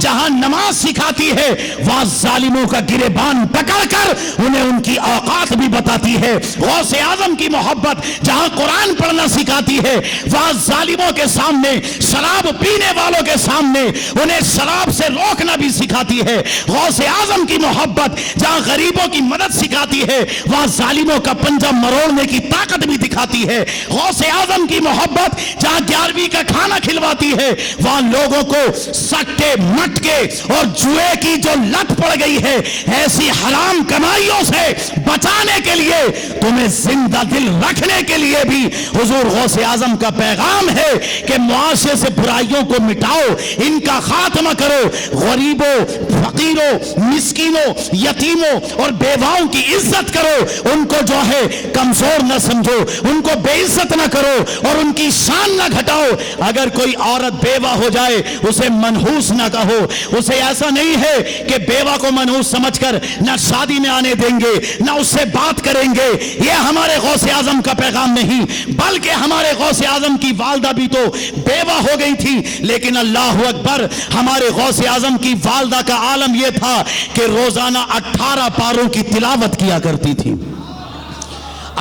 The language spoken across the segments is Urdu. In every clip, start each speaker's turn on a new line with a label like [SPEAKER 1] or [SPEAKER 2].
[SPEAKER 1] جہاں نماز سکھاتی ہے وہاں ظالموں کا گریبان پکڑ کر انہیں ان کی اوقات بھی بتاتی ہے۔ غوث اعظم کی محبت جہاں قرآن پڑھنا سکھاتی ہے وہاں ظالموں کے سامنے، شراب پینے والوں کے سامنے انہیں شراب سے روکنا بھی سکھاتی ہے۔ غوث اعظم کی محبت جہاں غریبوں کی مدد سکھاتی ہے وہاں ظالموں کا پنجہ مروڑنے کی طاقت بھی دکھاتی ہے۔ غوث اعظم کی محبت جہاں 11ویں کا کھانا کھلواتی ہے وہاں لوگوں کو سٹے مٹکے اور جوئے کی جو لت پڑ گئی ہے ایسی حرام کمائیوں سے بچانے کے لیے، تمہیں زندہ دل رکھنے کے لیے بھی حضور غوث اعظم کا پیغام ہے کہ معاشرے سے برائیوں کو مٹاؤ، ان کا خاتمہ کرو، غریبوں، فقیروں، مسکینوں، یتیموں اور بیواؤں کی عزت کرو، ان کو جو ہے کمزور نہ سمجھو، ان کو بے عزت نہ کرو اور ان کی شان نہ گھٹاؤ۔ اگر کوئی عورت بیوہ ہو جائے اسے منحوس نہ کہو، اسے ایسا نہیں ہے کہ بیوہ کو منحوس سمجھ کر نہ شادی میں آنے دیں گے نہ اس سے بات کریں گے، یہ ہمارے غوث اعظم کا پیغام نہیں، بلکہ ہمارے غوث اعظم کی والدہ بھی تو بیوہ ہو گئی تھی، لیکن اللہ اکبر، ہمارے غوث اعظم کی والدہ کا عالم یہ تھا کہ روزانہ 18 پاروں کی تلاوت کیا کرتی تھی،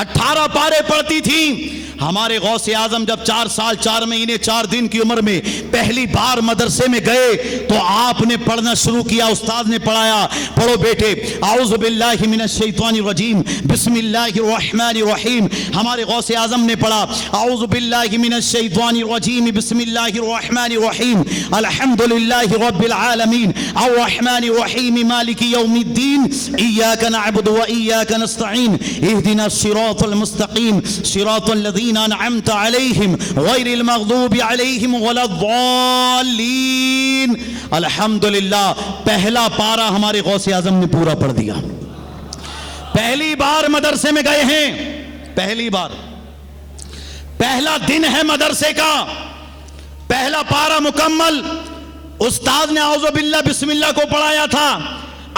[SPEAKER 1] 18 پارے پڑھتی تھی۔ ہمارے غوث اعظم جب 4 سال 4 مہینے 4 دن کی عمر میں پہلی بار مدرسے میں گئے تو آپ نے پڑھنا شروع کیا، استاد نے پڑھایا، پڑھو بیٹے، اعوذ باللہ من الشیطان الرجیم بسم اللہ الرحمن الرحیم۔ ہمارے غوث اعظم نے پڑھا اعوذ باللہ من الشیطان الرجیم بسم اللہ الرحمن الرحیم الحمدللہ رب العالمین الرحمن الرحیم مالک یوم الدین ایاک نعبد و ایاک نستعین اہدنا الصراط المستقیم صراط الذین انعمت علیہم غیر المغضوب علیہم ولا الضالین۔ الحمدللہ پہلا پارہ ہمارے غوث اعظم نے پورا پڑھ دیا۔ پہلی بار مدرسے میں گئے ہیں، پہلی بار، پہلا دن ہے مدرسے کا، پہلا پارہ مکمل، استاد نے اعوذ باللہ بسم اللہ کو پڑھایا تھا،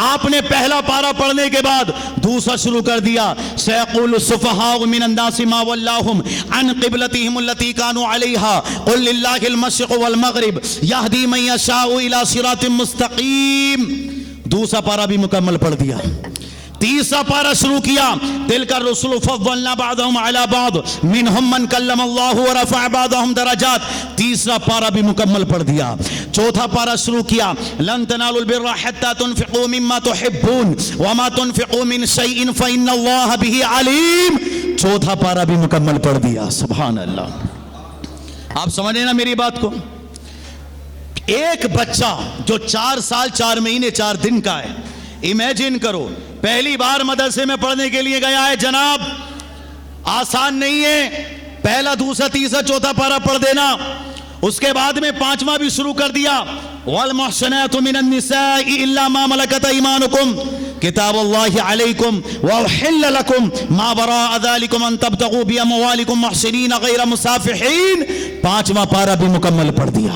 [SPEAKER 1] آپ نے پہلا پارہ پڑھنے کے بعد دوسرا شروع کر دیا، سیقول السفہاء من الناس ما ولاہم عن قبلتہم التی کانوا علیہا قل للہ المشرق والمغرب یہدی من یشاء الی صراط مستقیم۔ دوسرا پارہ بھی مکمل پڑھ دیا، تیسرا پارہ شروع کیا، تلک الرسل فضلنا بعضهم على بعض منهم من کلم اللہ ورفع بعضهم درجات۔ تیسرا پارہ بھی مکمل پڑھ دیا۔ چوتھا پارہ شروع کیا، لن تنالوا البر حتى تنفقوا مما تحبون وما تنفقوا من شيء فإن الله به عليم۔ چوتھا پارہ بھی مکمل پڑھ دیا۔ سبحان اللہ، آپ سمجھیں نا میری بات کو؟ ایک بچہ جو 4 سال 4 مہینے 4 دن کا ہے، امیجن کرو، پہلی بار مدرسے میں پڑھنے کے لیے گیا ہے جناب، آسان نہیں ہے، پہلا دوسرا تیسرا چوتھا پارہ پڑھ دینا، اس کے بعد میں 5واں بھی شروع کر دیا، والمحصنات من النساء الا ما ملكت ايمانكم کتاب اللہ علیکم واحل لکم ما وراء ذلكم ان تبتغوا باموالكم محسنین غیر مسافحین۔ 5واں پارہ بھی مکمل پڑھ دیا۔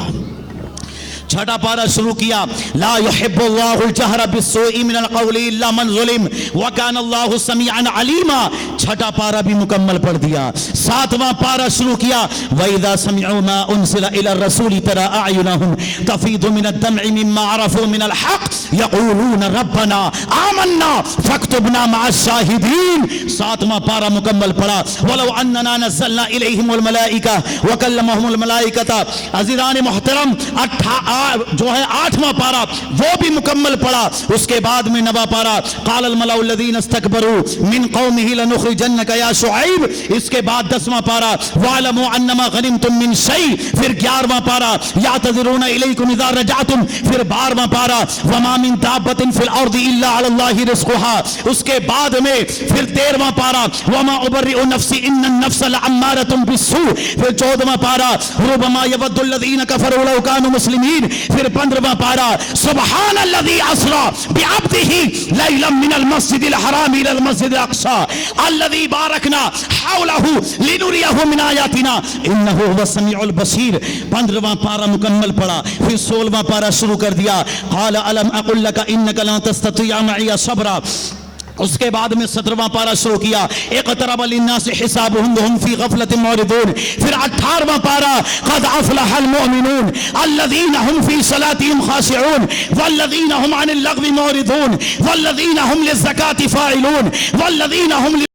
[SPEAKER 1] چھٹا پارہ شروع کیا، لا يحب اللہ الجہر بالسوء من القول الا من ظلم وکان اللہ سمیعا علیما۔ چھٹا پارہ بھی مکمل پڑھ دیا۔ 7واں پارہ شروع کیا، وَإِذَا سَمِعُوا مَا أُنزِلَ إِلَى الرَّسُولِ تَرَىٰ أَعْيُنَهُمْ تَفِيضُ مِنَ الدَّمْعِ مِمَّا عَرَفُوا مِنَ الْحَقِّ يَقُولُونَ رَبَّنَا آمَنَّا فَاكْتُبْنَا مَعَ الشَّاهِدِينَ۔ 7واں پارہ مکمل پڑھا، وَلَوْ أَنَّنَا نَزَّلْنَا إِلَيْهِمُ الْمَلَائِكَةَ وَكَلَّمَهُمُ الْمَلَائِكَةَ۔ عزیزان محترم، جو ہے 8واں پارہ وہ بھی مکمل پڑھا۔ اس کے بعد میں 9واں پارہ، قال الملأ الذين استكبروا من قومه لنخرجنك يا شعيب۔ اس کے بعد 10واں پارہ، واعلموا انما غنمتم من شيء۔ پھر 11واں پارہ، يعتذرون اليكم اذا رجعتم۔ پھر 12واں پارہ، وما من دابة في الارض الا على الله رزقها۔ اس کے بعد میں پھر 13واں پارہ، وما ابرئ نفسي ان النفس لعمارة بالسوء۔ پھر 14واں پارہ، ربما يود الذين كفروا لو كانوا مسلمين۔ پھر 15واں پارہ، سبحان الذي اسرى بعبده ليلا من المسجد الحرام الى المسجد الاقصى الذي باركنا حوله لنريه من آياتنا انه هو السميع البصير۔ 15واں پارہ مکمل پڑھا۔ پھر 16واں پارہ شروع کر دیا، قال الم اقل لك انك لن تستطيع معي صبرا۔ اس کے بعد میں 17واں پارہ شروع کیا اقترب للناس حسابهم وهم في غفلة معرضون. پھر 18واں پارہ قد افلح المؤمنون الذين هم في صلاتهم خاشعون والذين هم عن اللغو معرضون والذين هم للزكاة فاعلون والذين هم